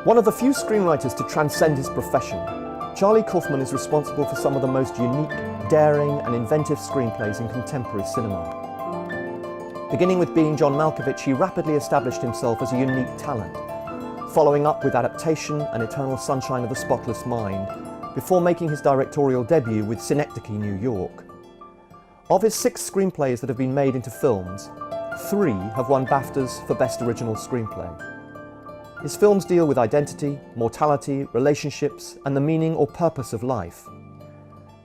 One of the few screenwriters to transcend his profession, Charlie Kaufman is responsible for some of the most unique, daring and inventive screenplays in contemporary cinema. Beginning with being John Malkovich, he rapidly established himself as a unique talent, following up with adaptation and Eternal Sunshine of the Spotless Mind, before making his directorial debut with Synecdoche, New York. Of his 6 screenplays that have been made into films, 3 have won BAFTAs for Best Original Screenplay. His films deal with identity, mortality, relationships, and the meaning or purpose of life.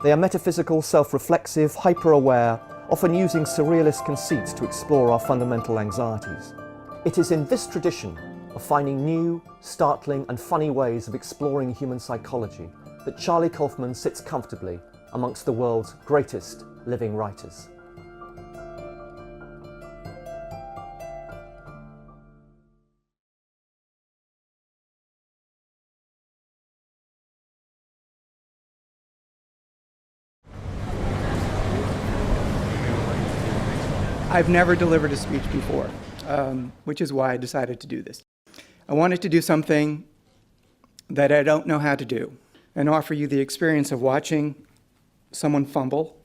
They are metaphysical, self-reflexive, hyper-aware, often using surrealist conceits to explore our fundamental anxieties. It is in this tradition of finding new, startling, and funny ways of exploring human psychology that Charlie Kaufman sits comfortably amongst the world's greatest living writers. I've never delivered a speech before, which is why I decided to do this. I wanted to do something that I don't know how to do and offer you the experience of watching someone fumble,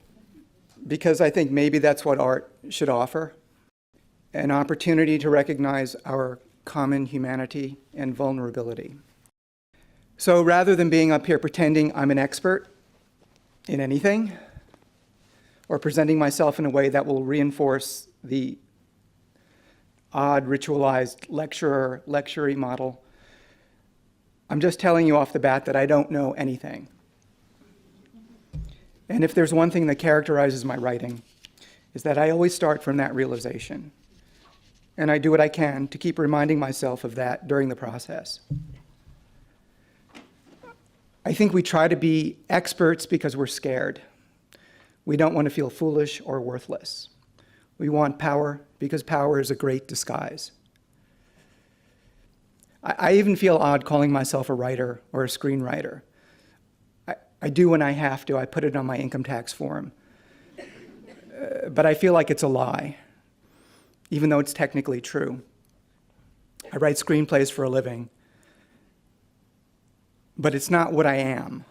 because I think maybe that's what art should offer, an opportunity to recognize our common humanity and vulnerability. So rather than being up here pretending I'm an expert in anything, or presenting myself in a way that will reinforce the odd ritualized lecturer-lecturee model, I'm just telling you off the bat that I don't know anything. And if there's one thing that characterizes my writing, is that I always start from that realization. And I do what I can to keep reminding myself of that during the process. I think we try to be experts because we're scared. We don't want to feel foolish or worthless. We want power because power is a great disguise. I even feel odd calling myself a writer or a screenwriter. I do when I have to. I put it on my income tax form. But I feel like it's a lie, even though it's technically true. I write screenplays for a living, but it's not what I am.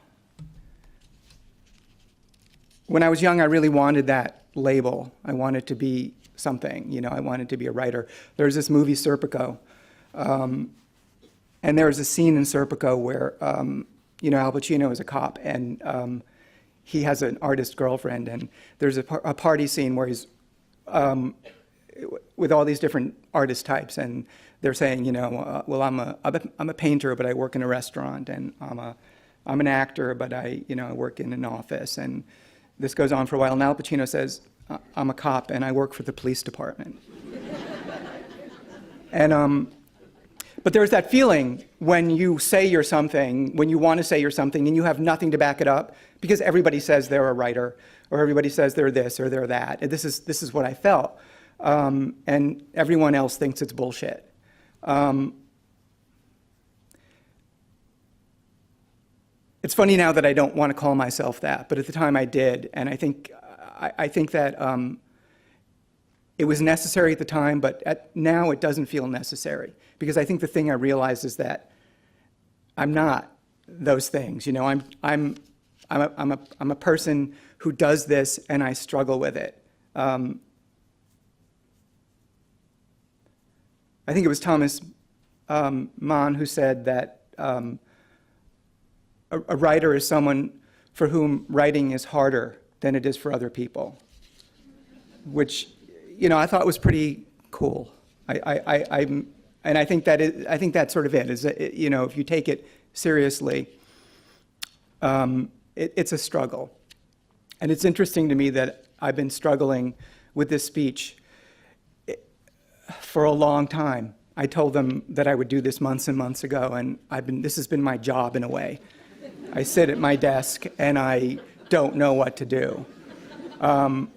When I was young, I really wanted that label. I wanted to be something, I wanted to be a writer. There's this movie, Serpico, and there was a scene in Serpico where, Al Pacino is a cop, and he has an artist girlfriend, and there's a party scene where he's with all these different artist types, and they're saying, well, I'm a painter, but I work in a restaurant, and I'm an actor, but I work in an office, and this goes on for a while, and Al Pacino says, I'm a cop, and I work for the police department. And, but there's that feeling when you say you're something, when you want to say you're something, and you have nothing to back it up, because everybody says they're a writer, or everybody says they're this, or they're that. And this is what I felt. And everyone else thinks it's bullshit. It's funny now that I don't want to call myself that, but at the time I did, and I think that it was necessary at the time, but now it doesn't feel necessary, because I think the thing I realized is that I'm not those things. I'm a person who does this, and I struggle with it. I think it was Thomas Mann who said that. A writer is someone for whom writing is harder than it is for other people, which, I thought was pretty cool. And I think that's sort of it. Is that, if you take it seriously, it's a struggle, and it's interesting to me that I've been struggling with this speech for a long time. I told them that I would do this months and months ago, and this has been my job in a way. I sit at my desk and I don't know what to do. And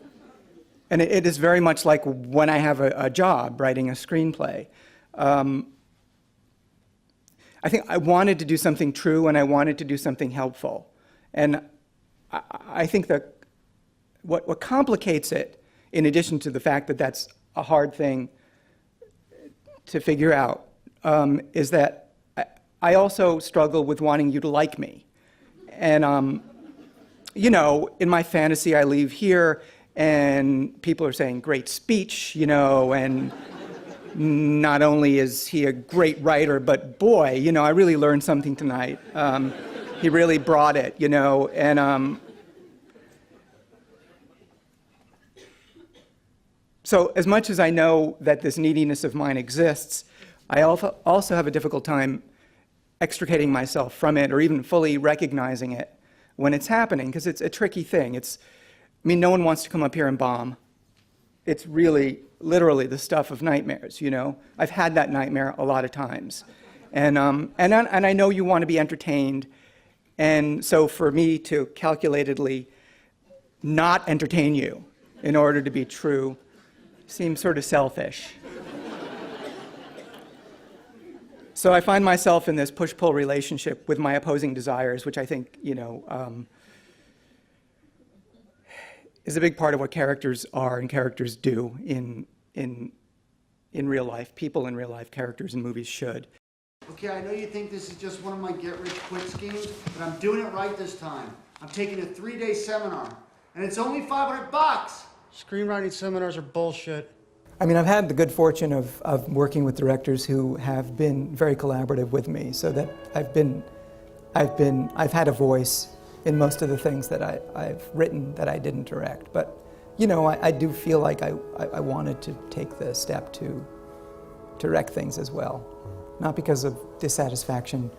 it is very much like when I have a job writing a screenplay. I think I wanted to do something true and I wanted to do something helpful. And I think that what complicates it, in addition to the fact that that's a hard thing to figure out, is that I also struggle with wanting you to like me. And, you know, in my fantasy, I leave here and people are saying, great speech, you know, and not only is he a great writer, but boy, you know, I really learned something tonight. He really brought it, you know, and so as much as I know that this neediness of mine exists, I also have a difficult time extricating myself from it or even fully recognizing it when it's happening, because it's a tricky thing. I mean, no one wants to come up here and bomb. It's really, literally the stuff of nightmares, you know? I've had that nightmare a lot of times. And I know you want to be entertained, and so for me to calculatedly not entertain you in order to be true seems sort of selfish. So I find myself in this push-pull relationship with my opposing desires, which I think, you know, is a big part of what characters are and characters do in real life. People in real life, characters in movies should. Okay, I know you think this is just one of my get-rich-quick schemes, but I'm doing it right this time. I'm taking a 3-day seminar, and it's only $500. Screenwriting seminars are bullshit. I mean, I've had the good fortune of working with directors who have been very collaborative with me, so that I've had a voice in most of the things that I've written that I didn't direct. But, you know, I do feel like I wanted to take the step to direct things as well. Not because of dissatisfaction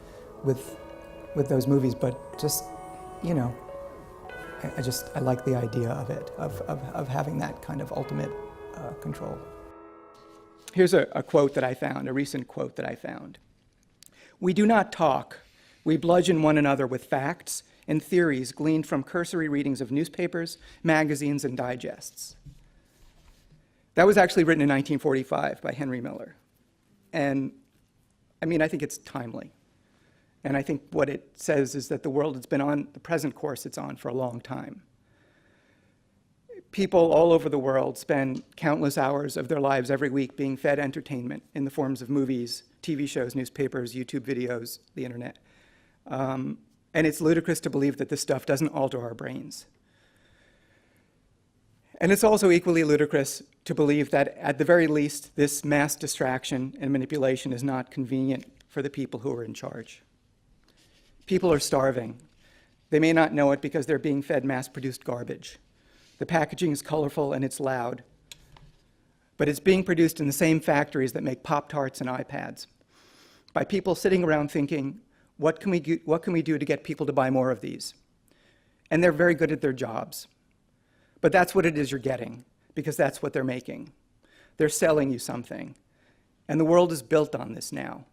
with those movies, but just, you know, I like the idea of it, of having that kind of ultimate control. Here's a quote that I found, a recent quote that I found. "We do not talk. We bludgeon one another with facts and theories gleaned from cursory readings of newspapers, magazines, and digests." That was actually written in 1945 by Henry Miller. And I mean, I think it's timely. And I think what it says is that the world has been on the present course it's on for a long time. People all over the world spend countless hours of their lives every week being fed entertainment in the forms of movies, TV shows, newspapers, YouTube videos, the internet. And it's ludicrous to believe that this stuff doesn't alter our brains. And it's also equally ludicrous to believe that, at the very least, this mass distraction and manipulation is not convenient for the people who are in charge. People are starving. They may not know it because they're being fed mass-produced garbage. The packaging is colorful and it's loud, but it's being produced in the same factories that make Pop-Tarts and iPads, by people sitting around thinking, what can we do to get people to buy more of these? And they're very good at their jobs. But that's what it is you're getting, because that's what they're making. They're selling you something. And the world is built on this now.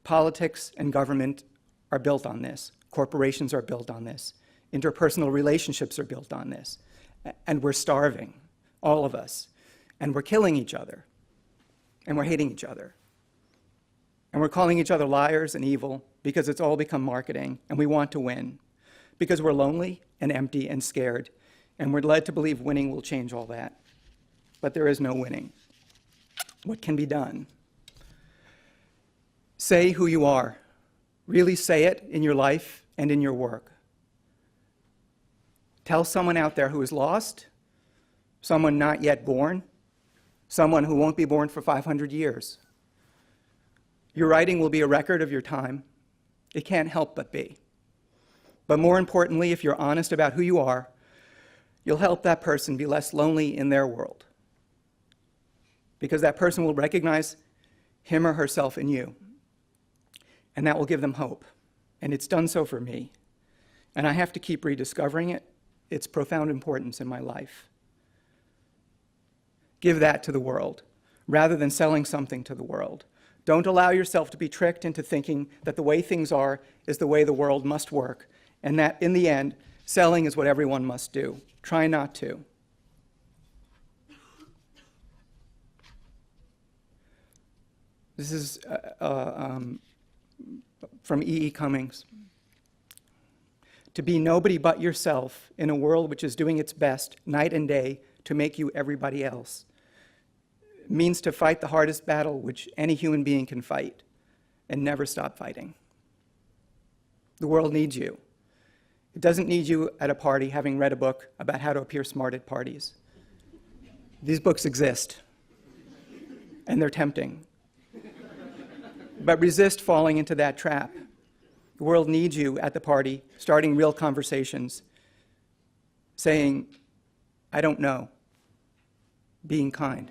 Politics and government are built on this. Corporations are built on this. Interpersonal relationships are built on this. And we're starving, all of us. And we're killing each other. And we're hating each other. And we're calling each other liars and evil because it's all become marketing, and we want to win. Because we're lonely and empty and scared, and we're led to believe winning will change all that. But there is no winning. What can be done? Say who you are. Really say it in your life and in your work. Tell someone out there who is lost, someone not yet born, someone who won't be born for 500 years. Your writing will be a record of your time. It can't help but be. But more importantly, if you're honest about who you are, you'll help that person be less lonely in their world. Because that person will recognize him or herself in you. And that will give them hope. And it's done so for me. And I have to keep rediscovering it. Its profound importance in my life. Give that to the world, rather than selling something to the world. Don't allow yourself to be tricked into thinking that the way things are is the way the world must work, and that, in the end, selling is what everyone must do. Try not to. This is from E.E. Cummings. To be nobody but yourself in a world which is doing its best night and day to make you everybody else means to fight the hardest battle which any human being can fight and never stop fighting. The world needs you. It doesn't need you at a party having read a book about how to appear smart at parties. These books exist, and they're tempting. But resist falling into that trap. The world needs you at the party, starting real conversations, saying, I don't know, being kind.